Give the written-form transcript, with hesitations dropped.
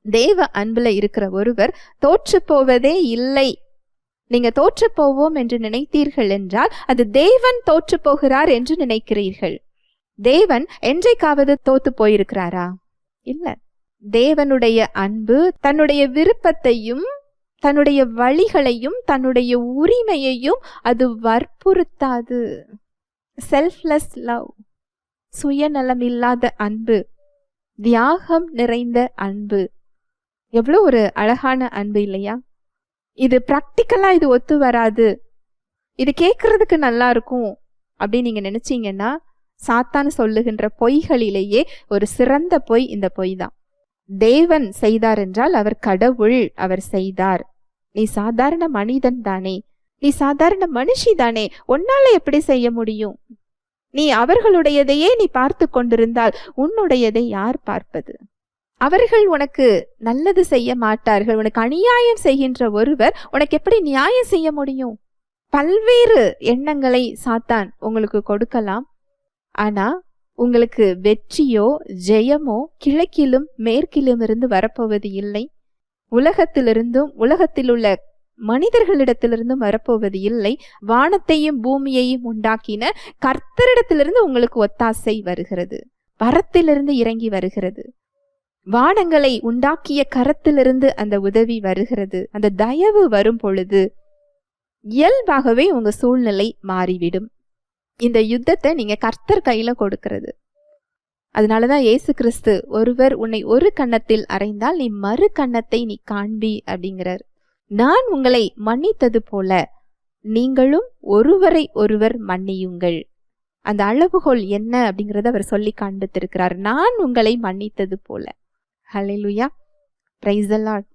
தேவ அன்புல இருக்கிற ஒருவர் தோற்று போவதே இல்லை. நீங்க தோற்று போவோம் என்று நினைத்தீர்கள் என்றால் அது தேவன் தோற்று போகிறார் என்று நினைக்கிறீர்கள். தேவன் என்றைக்காவது தோத்து போயிருக்கிறாரா? இல்ல. தேவனுடைய அன்பு தன்னுடைய விருப்பத்தையும் தன்னுடைய வழிகளையும் தன்னுடைய உரிமையையும் அது வற்புறுத்தாது. செல்ஃப்லெஸ் லவ், சுயநலம் இல்லாத அன்பு, தியாகம் நிறைந்த அன்பு. எவ்வளோ ஒரு அழகான அன்பு இல்லையா? இது பிராக்டிக்கலா இது ஒத்து வராது, இது கேட்கறதுக்கு நல்லா இருக்கும் அப்படின்னு நீங்க நினைச்சீங்கன்னா சாத்தான் சொல்லுகின்ற பொய்களிலேயே ஒரு சிறந்த பொய் இந்த பொய் தான். தேவன் செய்தார் என்றால் அவர் கடவுள், அவர் செய்தார். நீ சாதாரண மனிதன் தானே, நீ சாதாரண மனுஷி தானே, உன்னால எப்படி செய்ய முடியும்? நீ அவர்களுடையதையே நீ பார்த்து கொண்டிருந்தால் உன்னுடையதை யார் பார்ப்பது? அவர்கள் உனக்கு நல்லது செய்ய மாட்டார்கள். உனக்கு அநியாயம் செய்கின்ற ஒருவர் உனக்கு எப்படி நியாயம் செய்ய முடியும்? பல்வேறு எண்ணங்களை சாத்தான் உங்களுக்கு கொடுக்கலாம். ஆனா உங்களுக்கு வெற்றியோ ஜெயமோ கிழக்கிலும் மேற்கிலும் இருந்து வரப்போவது இல்லை. உலகத்திலிருந்தும் உலகத்தில் உள்ள மனிதர்களிடத்திலிருந்தும் வரப்போவது இல்லை. வானத்தையும் பூமியையும் உண்டாக்கின கர்த்தரிடத்திலிருந்து உங்களுக்கு ஒத்தாசை வருகிறது, பரத்திலிருந்து இறங்கி வருகிறது. வானங்களை உண்டாக்கிய கரத்திலிருந்து அந்த உதவி வருகிறது. அந்த தயவு வரும் பொழுது இயல்பாகவே உங்க சூழ்நிலை மாறிவிடும். இந்த யுத்தத்தை நீங்க கர்த்தர் கையில கொடுக்கிறது. அதனாலதான் இயேசு கிறிஸ்து, ஒருவர் உன்னை ஒரு கன்னத்தில் அறைந்தால் நீ மறு கன்னத்தை நீ காண்பி அப்படிங்கிறார். நான் உங்களை மன்னித்தது போல நீங்களும் ஒருவரை ஒருவர் மன்னியுங்கள். அந்த அளவுகோல் என்ன அப்படிங்கறத அவர் சொல்லி காண்பித்திருக்கிறார். நான் உங்களை மன்னித்தது போல. ஹல்லேலூயா, பிரைஸ் தி லார்ட்.